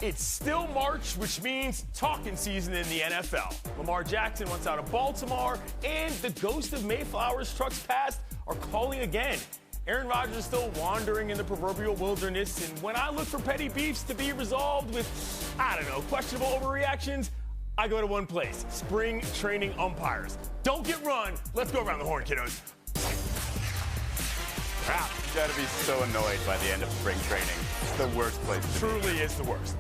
It's still March, which means talking season in the NFL. Lamar Jackson wants out of Baltimore, and the ghost of Mayflower's trucks past are calling again. Aaron Rodgers is still wandering in the proverbial wilderness, and when I look for petty beefs to be resolved with, questionable overreactions, I go to one place: spring training umpires. Don't get run. Let's go around the horn, kiddos. Wow, you gotta be so annoyed by the end of spring training. It's the worst place to be. Truly is the worst.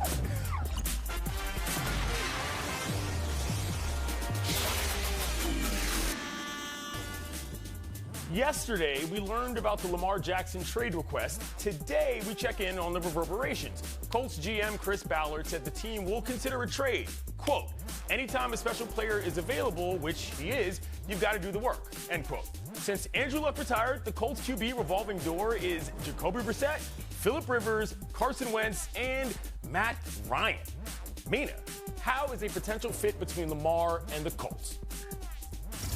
Yesterday, we learned about the Lamar Jackson trade request. Today, we check in on the reverberations. Colts GM Chris Ballard said the team will consider a trade. Quote, anytime a special player is available, which he is, you've got to do the work, end quote. Since Andrew Luck retired, the Colts QB revolving door is Jacoby Brissett, Phillip Rivers, Carson Wentz, and Matt Ryan. Mina, how is a potential fit between Lamar and the Colts?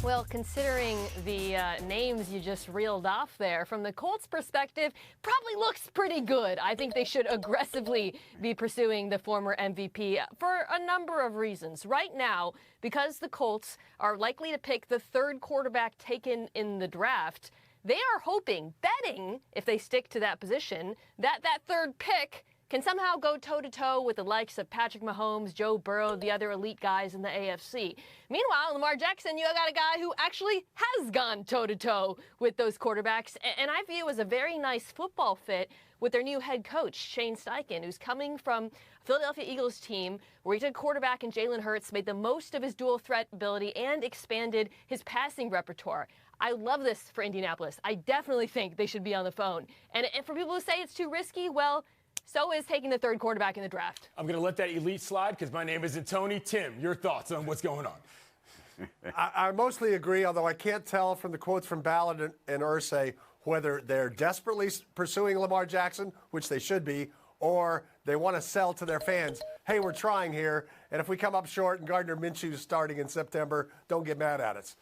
Well, considering the names you just reeled off there, from the Colts' perspective, probably looks pretty good. I think they should aggressively be pursuing the former MVP for a number of reasons. Right now, because the Colts are likely to pick the third quarterback taken in the draft, they are hoping, betting, if they stick to that position, that third pick can somehow go toe-to-toe with the likes of Patrick Mahomes, Joe Burrow, the other elite guys in the AFC. Meanwhile, Lamar Jackson, you got a guy who actually has gone toe-to-toe with those quarterbacks, and I view as a very nice football fit with their new head coach, Shane Steichen, who's coming from a Philadelphia Eagles team where he took quarterback in Jalen Hurts, made the most of his dual threat ability, and expanded his passing repertoire. I love this for Indianapolis. I definitely think they should be on the phone. And for people who say it's too risky, well, so is taking the third quarterback in the draft. I'm going to let that elite slide because my name isn't Tony. Tim, your thoughts on what's going on? I mostly agree, although I can't tell from the quotes from Ballard and Irsay whether they're desperately pursuing Lamar Jackson, which they should be, or they want to sell to their fans, hey, we're trying here, and if we come up short and Gardner Minshew's starting in September, don't get mad at us.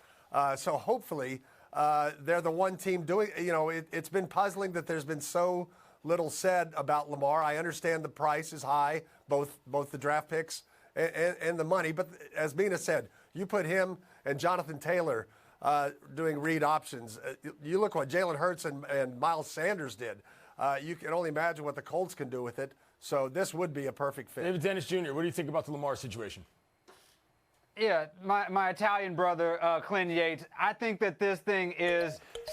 So hopefully they're the one team doing, it's been puzzling that there's been so little said about Lamar. I understand the price is high, both the draft picks and the money. But as Mina said, you put him and Jonathan Taylor doing read options. You look what Jalen Hurts and Miles Sanders did. You can only imagine what the Colts can do with it. So this would be a perfect fit. David Dennis Jr., what do you think about the Lamar situation? Yeah, my Italian brother, Clint Yates, I think that this thing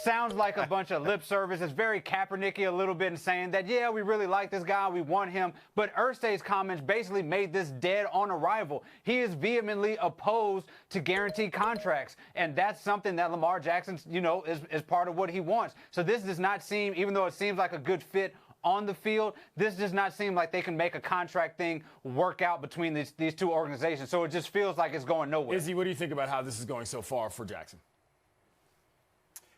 sounds like a bunch of lip service. It's very Kaepernick-y a little bit in saying that, yeah, we really like this guy, we want him. But Irsay's comments basically made this dead on arrival. He is vehemently opposed to guaranteed contracts. And that's something that Lamar Jackson, is part of what he wants. So this does not seem, even though it seems like a good fit on the field, this does not seem like they can make a contract thing work out between these two organizations. So it just feels like it's going nowhere. Izzy, what do you think about how this is going so far for Jackson?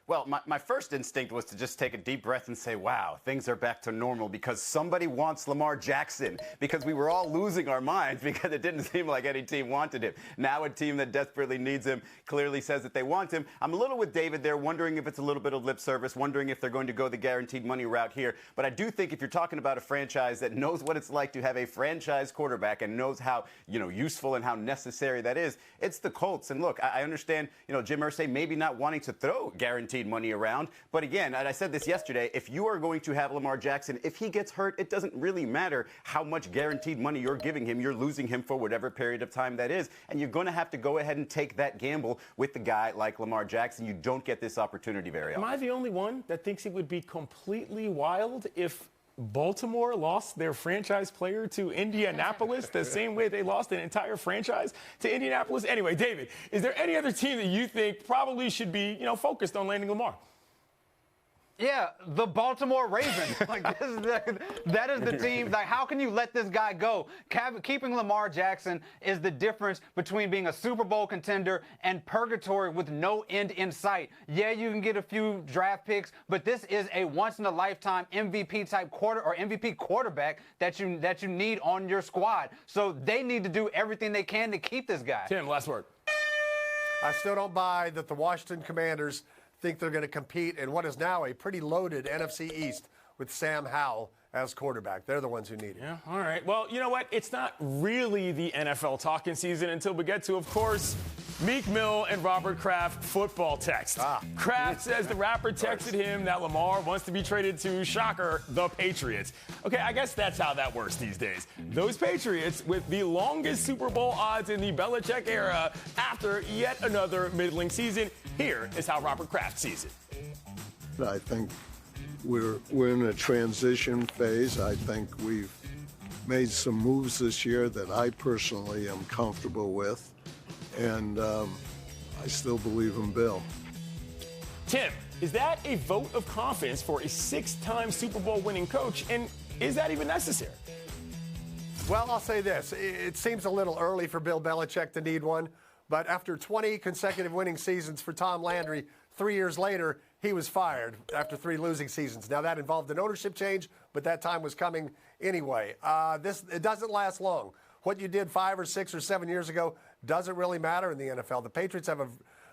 Well, my first instinct was to just take a deep breath and say, wow, things are back to normal because somebody wants Lamar Jackson, because we were all losing our minds because it didn't seem like any team wanted him. Now a team that desperately needs him clearly says that they want him. I'm a little with David there, wondering if it's a little bit of lip service, wondering if they're going to go the guaranteed money route here. But I do think if you're talking about a franchise that knows what it's like to have a franchise quarterback and knows how, useful and how necessary that is, it's the Colts. And look, I understand, Jim Irsay maybe not wanting to throw guaranteed money around. But again, and I said this yesterday, if you are going to have Lamar Jackson, if he gets hurt, it doesn't really matter how much guaranteed money you're giving him. You're losing him for whatever period of time that is. And you're going to have to go ahead and take that gamble with the guy like Lamar Jackson. You don't get this opportunity very often. Am I the only one that thinks it would be completely wild if Baltimore lost their franchise player to Indianapolis the same way they lost an entire franchise to Indianapolis? Anyway, David, is there any other team that you think probably should be, focused on landing Lamar? Yeah, the Baltimore Ravens. That is the team. Like, how can you let this guy go? Keeping Lamar Jackson is the difference between being a Super Bowl contender and purgatory with no end in sight. Yeah, you can get a few draft picks, but this is a once-in-a-lifetime MVP-type MVP quarterback that you need on your squad. So they need to do everything they can to keep this guy. Tim, last word. I still don't buy that the Washington Commanders think they're going to compete in what is now a pretty loaded NFC East with Sam Howell as quarterback. They're the ones who need it. Yeah, all right. Well, you know what? It's not really the NFL talking season until we get to, of course, Meek Mill and Robert Kraft football text. Kraft says the rapper texted him that Lamar wants to be traded to, shocker, the Patriots. Okay, I guess that's how that works these days. Those Patriots with the longest Super Bowl odds in the Belichick era after yet another middling season. Here is how Robert Kraft sees it. I think we're in a transition phase. I think we've made some moves this year that I personally am comfortable with, and I still believe in Bill. Tim, is that a vote of confidence for a 6-time Super Bowl winning coach, and is that even necessary? Well, I'll say this. It seems a little early for Bill Belichick to need one, but after 20 consecutive winning seasons for Tom Landry, 3 years later, he was fired after 3 losing seasons. Now, that involved an ownership change, but that time was coming anyway. It doesn't last long. What you did 5 or 6 or 7 years ago doesn't really matter in the NFL. The Patriots have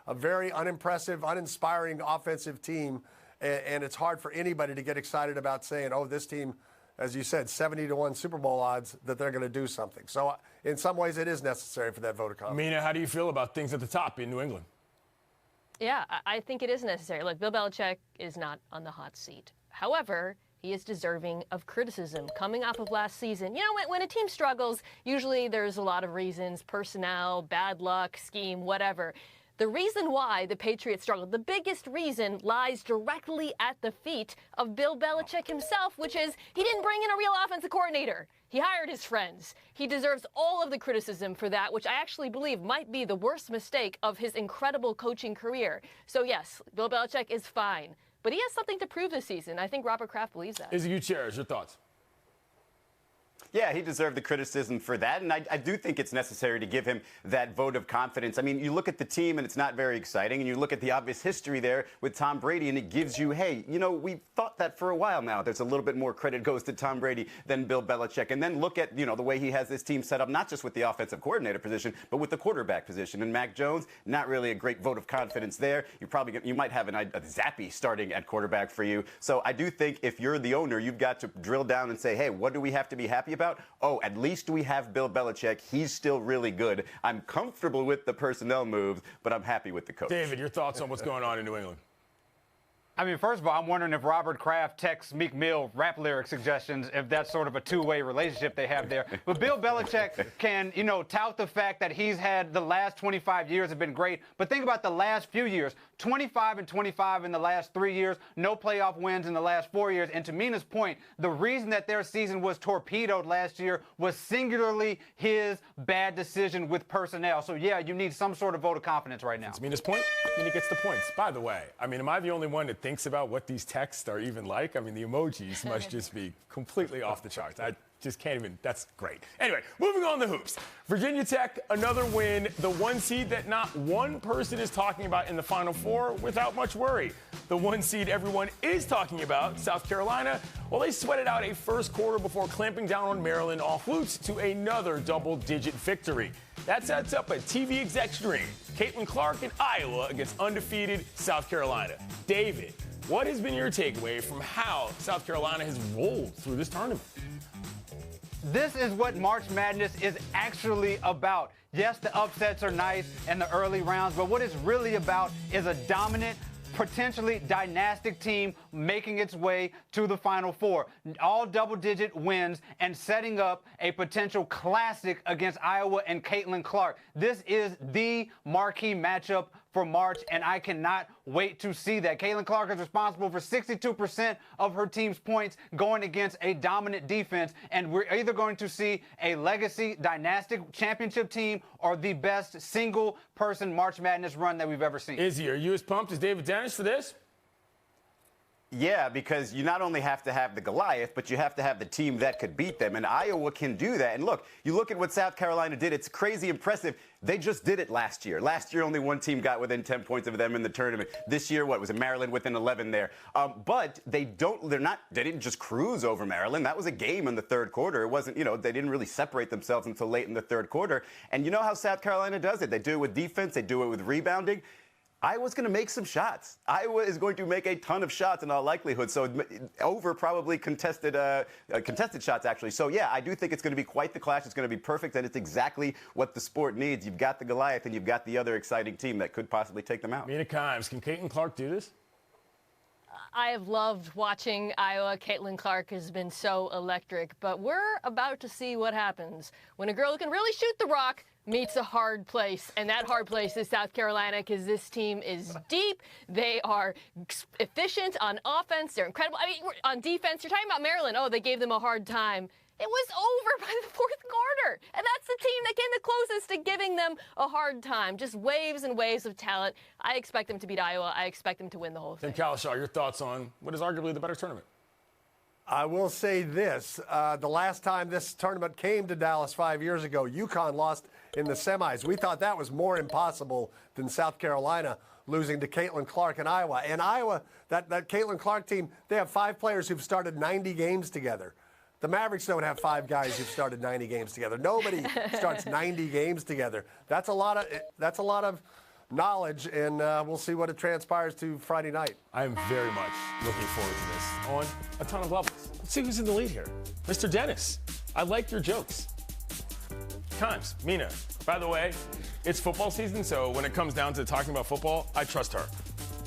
a very unimpressive, uninspiring offensive team, and it's hard for anybody to get excited about saying, oh, this team, as you said, 70-1 Super Bowl odds that they're going to do something. So in some ways, it is necessary for that vote of confidence. Mina, how do you feel about things at the top in New England? Yeah, I think it is necessary. Look, Bill Belichick is not on the hot seat. However, he is deserving of criticism coming off of last season. You know, when a team struggles, usually there's a lot of reasons: personnel, bad luck, scheme, whatever. The reason why the Patriots struggled, the biggest reason, lies directly at the feet of Bill Belichick himself, which is he didn't bring in a real offensive coordinator. He hired his friends. He deserves all of the criticism for that, which I actually believe might be the worst mistake of his incredible coaching career. So, yes, Bill Belichick is fine, but he has something to prove this season. I think Robert Kraft believes that. Izzy Gutierrez, your thoughts? Yeah, he deserved the criticism for that, and I do think it's necessary to give him that vote of confidence. I mean, you look at the team, and it's not very exciting, and you look at the obvious history there with Tom Brady, and it gives you, hey, you know, we've thought that for a while now. There's a little bit more credit goes to Tom Brady than Bill Belichick. And then look at, you know, the way he has this team set up, not just with the offensive coordinator position, but with the quarterback position. And Mac Jones, not really a great vote of confidence there. You might have a Zappe starting at quarterback for you. So I do think if you're the owner, you've got to drill down and say, hey, what do we have to be happy about? Oh, at least we have Bill Belichick. He's still really good. I'm comfortable with the personnel moves, but I'm happy with the coach. David, your thoughts on what's going on in New England? I mean, first of all, I'm wondering if Robert Kraft texts Meek Mill rap lyric suggestions, if that's sort of a two-way relationship they have there. But Bill Belichick can, you know, tout the fact that he's had the last 25 years have been great. But think about the last few years. 25-25 in the last 3 years, no playoff wins in the last 4 years. And to Mina's point, the reason that their season was torpedoed last year was singularly his bad decision with personnel. So, yeah, you need some sort of vote of confidence right now. It's Mina's point. Mina gets the points. By the way, I mean, am I the only one that thinks about what these texts are even like? I mean, the emojis must just be completely off the charts. I just can't even. That's great. Anyway, moving on to hoops. Virginia Tech, another win. The 1 seed that not one person is talking about in the Final Four without much worry. The 1 seed everyone is talking about, South Carolina, well, they sweated out a first quarter before clamping down on Maryland off Lutz to another double-digit victory. That sets up a TV exec's dream. Caitlin Clark in Iowa against undefeated South Carolina. David, what has been your takeaway from how South Carolina has rolled through this tournament? This is what March Madness is actually about. Yes, the upsets are nice in the early rounds, but what it's really about is a dominant, potentially dynastic team making its way to the Final Four. All double-digit wins and setting up a potential classic against Iowa and Caitlin Clark. This is the marquee matchup for March, and I cannot wait to see that. Caitlin Clark is responsible for 62% of her team's points going against a dominant defense, and we're either going to see a legacy dynastic championship team or the best single-person March Madness run that we've ever seen. Izzy, are you as pumped as David Dennis for this? Yeah, because you not only have to have the Goliath, but you have to have the team that could beat them. And Iowa can do that. And look, you look at what South Carolina did. It's crazy impressive. They just did it last year. Last year, only one team got within 10 points of them in the tournament. This year, what was it? Maryland within 11 there. But they didn't just cruise over Maryland. That was a game in the third quarter. It wasn't, they didn't really separate themselves until late in the third quarter. And you know how South Carolina does it? They do it with defense. They do it with rebounding. Iowa's going to make some shots. Iowa is going to make a ton of shots in all likelihood. So over probably contested shots, actually. So, yeah, I do think it's going to be quite the clash. It's going to be perfect, and it's exactly what the sport needs. You've got the Goliath, and you've got the other exciting team that could possibly take them out. Mina Kimes, can Caitlin Clark do this? I have loved watching Iowa. Caitlin Clark has been so electric, but we're about to see what happens when a girl who can really shoot the rock meets a hard place, and that hard place is South Carolina, because this team is deep. They are efficient on offense. They're incredible. I mean, on defense, you're talking about Maryland. Oh, they gave them a hard time. It was over by the fourth quarter, and that's the team that came the closest to giving them a hard time. Just waves and waves of talent. I expect them to beat Iowa. I expect them to win the whole thing. Tim Kalishaw, your thoughts on what is arguably the better tournament? I will say this. The last time this tournament came to Dallas 5 years ago, UConn lost in the semis. We thought that was more impossible than South Carolina losing to Caitlin Clark in Iowa. And Iowa, that Caitlin Clark team, they have 5 players who've started 90 games together. The Mavericks don't have 5 guys who've started 90 games together. Nobody starts 90 games together. That's a lot of knowledge, and we'll see what it transpires to Friday night. I am very much looking forward to this on a ton of levels. Let's see who's in the lead here. Mr. Dennis, I like your jokes. Kimes, Mina, by the way, it's football season, so when it comes down to talking about football, I trust her.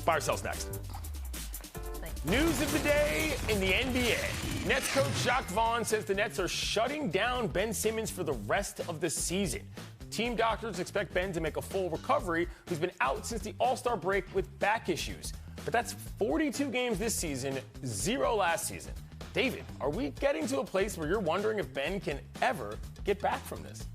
Fire sales next. News of the day in the NBA. Nets coach Jacques Vaughn says the Nets are shutting down Ben Simmons for the rest of the season. Team doctors expect Ben to make a full recovery, who's been out since the All-Star break with back issues. But that's 42 games this season, 0 last season. David, are we getting to a place where you're wondering if Ben can ever get back from this?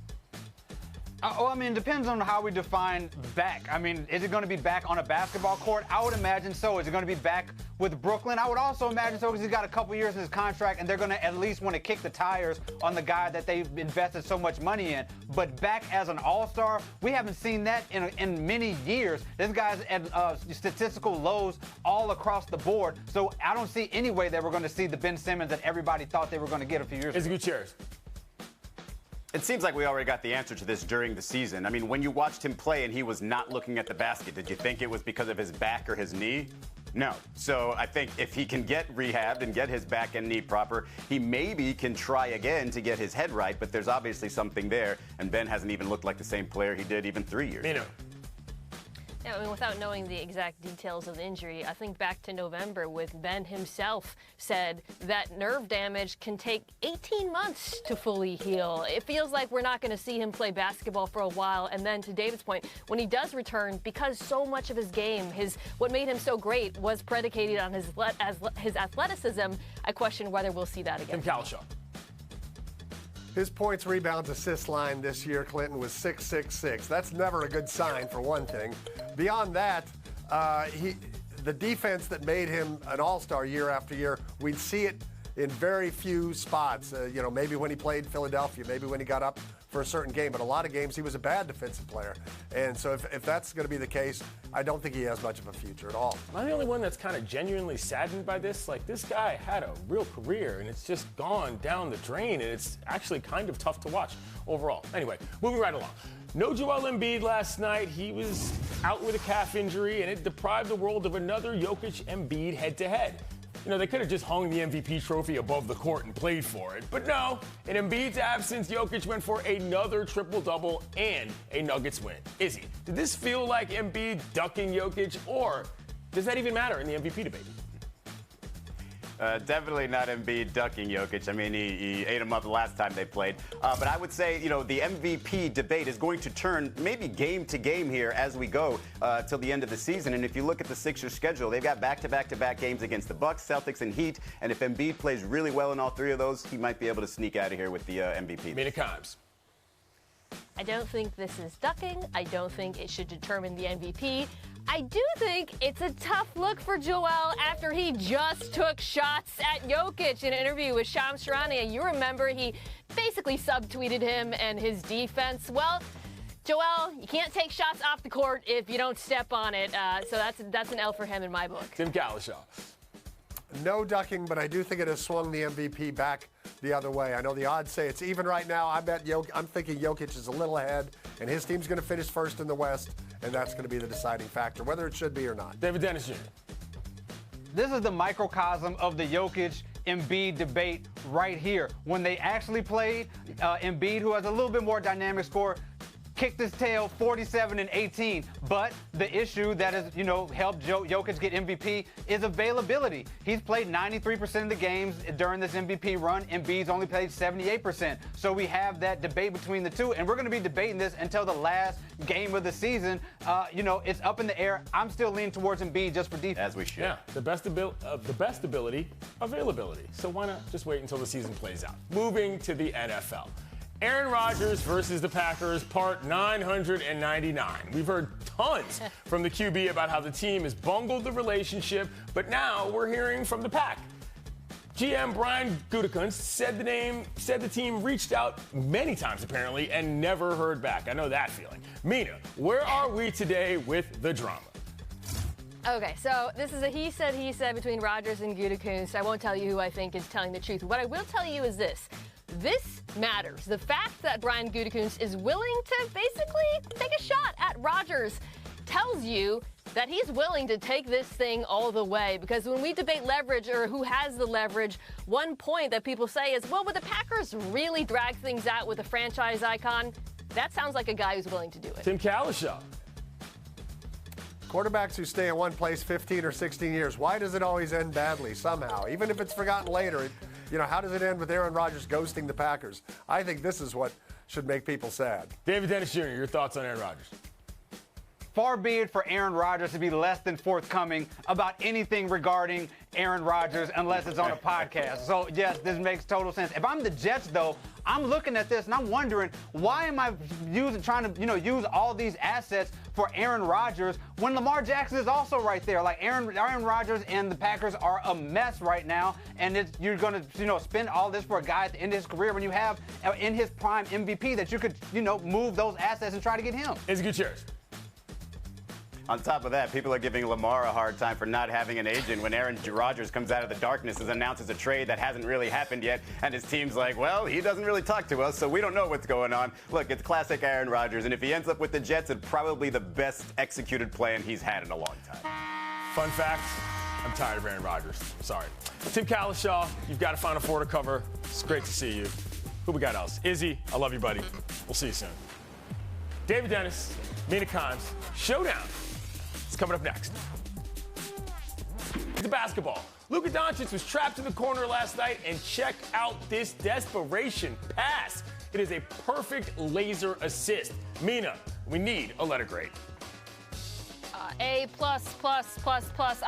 I mean, it depends on how we define back. I mean, is it going to be back on a basketball court? I would imagine so. Is it going to be back with Brooklyn? I would also imagine so, because he's got a couple years in his contract, and they're going to at least want to kick the tires on the guy that they've invested so much money in. But back as an all-star, we haven't seen that in many years. This guy's at statistical lows all across the board. So I don't see any way that we're going to see the Ben Simmons that everybody thought they were going to get a few years ago. Gutierrez. It seems like we already got the answer to this during the season. I mean, when you watched him play and he was not looking at the basket, did you think it was because of his back or his knee? No. So I think if he can get rehabbed and get his back and knee proper, he maybe can try again to get his head right, but there's obviously something there, and Ben hasn't even looked like the same player he did even 3 years ago. Yeah, I mean, without knowing the exact details of the injury, I think back to November with Ben himself said that nerve damage can take 18 months to fully heal. It feels like we're not going to see him play basketball for a while. And then to David's point, when he does return, because so much of his game, what made him so great was predicated on his athleticism, I question whether we'll see that again. Tim Kalishaw. His points, rebounds, assist line this year, Clinton, was 6.66. That's never a good sign, for one thing. Beyond that, the defense that made him an all-star year after year, we'd see it in very few spots. Maybe when he played Philadelphia, maybe when he got up for a certain game. But a lot of games, he was a bad defensive player. And so if that's going to be the case, I don't think he has much of a future at all. Am I the only one that's kind of genuinely saddened by this? Like, this guy had a real career, and it's just gone down the drain, and it's actually kind of tough to watch overall. Anyway, moving right along. No Joel Embiid last night. He was out with a calf injury, and it deprived the world of another Jokic-Embiid head-to-head. They could have just hung the MVP trophy above the court and played for it. But no, in Embiid's absence, Jokic went for another triple-double and a Nuggets win. Izzy, did this feel like Embiid ducking Jokic, or does that even matter in the MVP debate? Definitely not Embiid ducking Jokic. I mean, he ate him up the last time they played. But I would say, the MVP debate is going to turn maybe game to game here as we go till the end of the season. And if you look at the Sixers schedule, they've got back-to-back-to-back games against the Bucks, Celtics, and Heat. And if Embiid plays really well in all 3 of those, he might be able to sneak out of here with the MVP. Mina Kimes. I don't think this is ducking. I don't think it should determine the MVP. I do think it's a tough look for Joel after he just took shots at Jokic in an interview with Shams Charania. You remember he basically subtweeted him and his defense. Well, Joel, you can't take shots off the court if you don't step on it. So that's an L for him in my book. Tim Kalishaw. No ducking, but I do think it has swung the MVP back the other way. I know the odds say it's even right now. I'm thinking Jokic is a little ahead, and his team's going to finish first in the West, and that's going to be the deciding factor, whether it should be or not. David Dennis Jr. This is the microcosm of the Jokic-Embiid debate right here. When they actually played, Embiid, who has a little bit more dynamic score, kicked his tail 47-18. But the issue that has, helped Jokic get MVP is availability. He's played 93% of the games during this MVP run. Embiid's only played 78%. So we have that debate between the two, and we're going to be debating this until the last game of the season. It's up in the air. I'm still leaning towards Embiid just for defense. As we should. Yeah, the best ability, availability. So why not just wait until the season plays out? Moving to the NFL. Aaron Rodgers versus the Packers, part 999. We've heard tons from the QB about how the team has bungled the relationship, but now we're hearing from the Pack. GM Brian Gutekunst said the team reached out many times apparently and never heard back. I know that feeling. Mina, where are we today with the drama? Okay, so this is a he said between Rodgers and Gutekunst. I won't tell you who I think is telling the truth. What I will tell you is this. This matters. The fact that Brian Gutekunst is willing to basically take a shot at Rodgers tells you that he's willing to take this thing all the way. Because when we debate leverage or who has the leverage, one point that people say is, well, would the Packers really drag things out with a franchise icon? That sounds like a guy who's willing to do it. Tim Kalishaw. Quarterbacks who stay in one place 15 or 16 years, why does it always end badly somehow? Even if it's forgotten later, how does it end with Aaron Rodgers ghosting the Packers? I think this is what should make people sad. David Dennis Jr., your thoughts on Aaron Rodgers? Far be it for Aaron Rodgers to be less than forthcoming about anything regarding Aaron Rodgers unless it's on a podcast. So, yes, this makes total sense. If I'm the Jets, though, I'm looking at this and I'm wondering, why am I trying to use all these assets for Aaron Rodgers when Lamar Jackson is also right there? Like Aaron Rodgers and the Packers are a mess right now, and you're going to spend all this for a guy at the end of his career when you have in his prime MVP that you could move those assets and try to get him. It's Gutierrez. On top of that, people are giving Lamar a hard time for not having an agent when Aaron Rodgers comes out of the darkness and announces a trade that hasn't really happened yet, and his team's like, well, he doesn't really talk to us, so we don't know what's going on. Look, it's classic Aaron Rodgers, and if he ends up with the Jets, it's probably the best executed plan he's had in a long time. Fun fact, I'm tired of Aaron Rodgers. Sorry. Tim Kalishaw, you've got a Final Four to cover. It's great to see you. Who we got else? Izzy, I love you, buddy. We'll see you soon. David Dennis, Mina Kimes, Showdown. It's coming up next. The basketball. Luka Doncic was trapped in the corner last night, and check out this desperation pass. It is a perfect laser assist. Mina, we need a letter grade. A+++++. I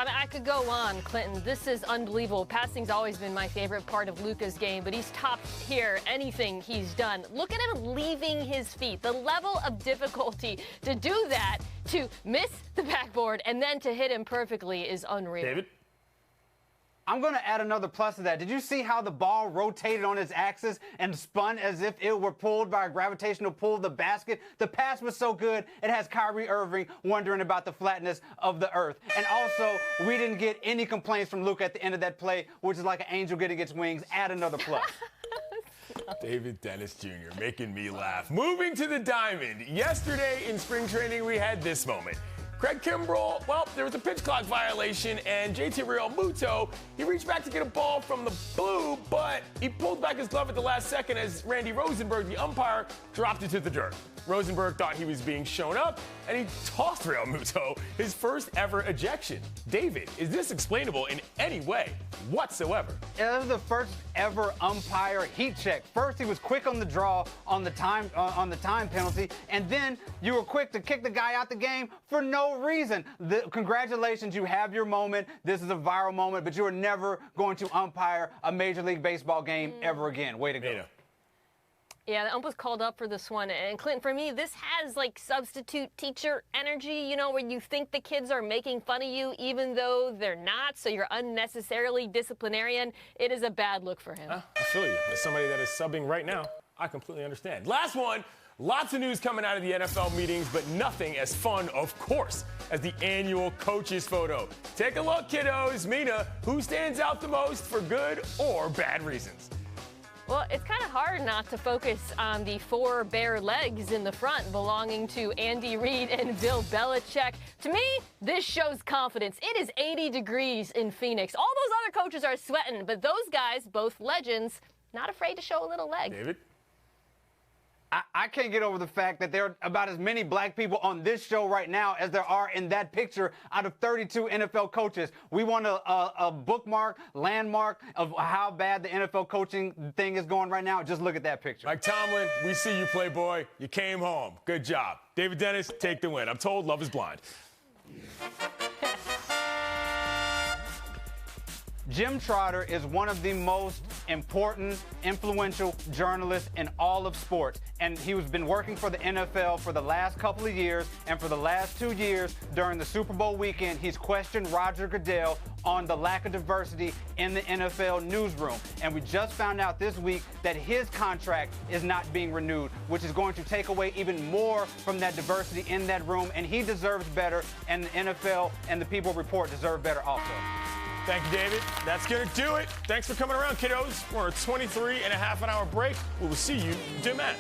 mean, I could go on, Clinton. This is unbelievable. Passing's always been my favorite part of Luka's game, but he's topped here anything he's done. Look at him leaving his feet. The level of difficulty to do that, to miss the backboard, and then to hit him perfectly is unreal. David? I'm going to add another plus to that. Did you see how the ball rotated on its axis and spun as if it were pulled by a gravitational pull of the basket? The pass was so good, it has Kyrie Irving wondering about the flatness of the earth. And also, we didn't get any complaints from Luka at the end of that play, which is like an angel getting its wings. Add another plus. David Dennis Jr. making me laugh. Moving to the diamond. Yesterday in spring training, we had this moment. Craig Kimbrell, well, there was a pitch clock violation, and JT Realmuto, he reached back to get a ball from the blue, but he pulled back his glove at the last second as Randy Rosenberg, the umpire, dropped it to the dirt. Rosenberg thought he was being shown up, and he tossed Realmuto, his first ever ejection. David, is this explainable in any way whatsoever? It was the first ever umpire heat check. First, he was quick on the draw on the time penalty, and then you were quick to kick the guy out the game for no reason. Congratulations, you have your moment. This is a viral moment, but you are never going to umpire a Major League Baseball game ever again. Way to go. Yeah, the ump was called up for this one. And Clinton, for me, this has like substitute teacher energy, where you think the kids are making fun of you even though they're not, so you're unnecessarily disciplinarian. It is a bad look for him. I feel you. As somebody that is subbing right now, I completely understand. Last one. Lots of news coming out of the NFL meetings, but nothing as fun, of course, as the annual coaches photo. Take a look, kiddos. Mina, who stands out the most for good or bad reasons? Well, it's kind of hard not to focus on the 4 bare legs in the front belonging to Andy Reid and Bill Belichick. To me, this shows confidence. It is 80 degrees in Phoenix. All those other coaches are sweating, but those guys, both legends, not afraid to show a little leg. David? I can't get over the fact that there are about as many black people on this show right now as there are in that picture out of 32 NFL coaches. We want a bookmark, landmark of how bad the NFL coaching thing is going right now. Just look at that picture. Mike Tomlin, we see you, Playboy. You came home. Good job. David Dennis, take the win. I'm told love is blind. Jim Trotter is one of the most important, influential journalists in all of sports. And he has been working for the NFL for the last couple of years. And for the last 2 years, during the Super Bowl weekend, he's questioned Roger Goodell on the lack of diversity in the NFL newsroom. And we just found out this week that his contract is not being renewed, which is going to take away even more from that diversity in that room. And he deserves better, and the NFL and the People Report deserve better also. Thank you, David. That's going to do it. Thanks for coming around, kiddos. We're a 23 and a half an hour break. We will see you in 2 minutes.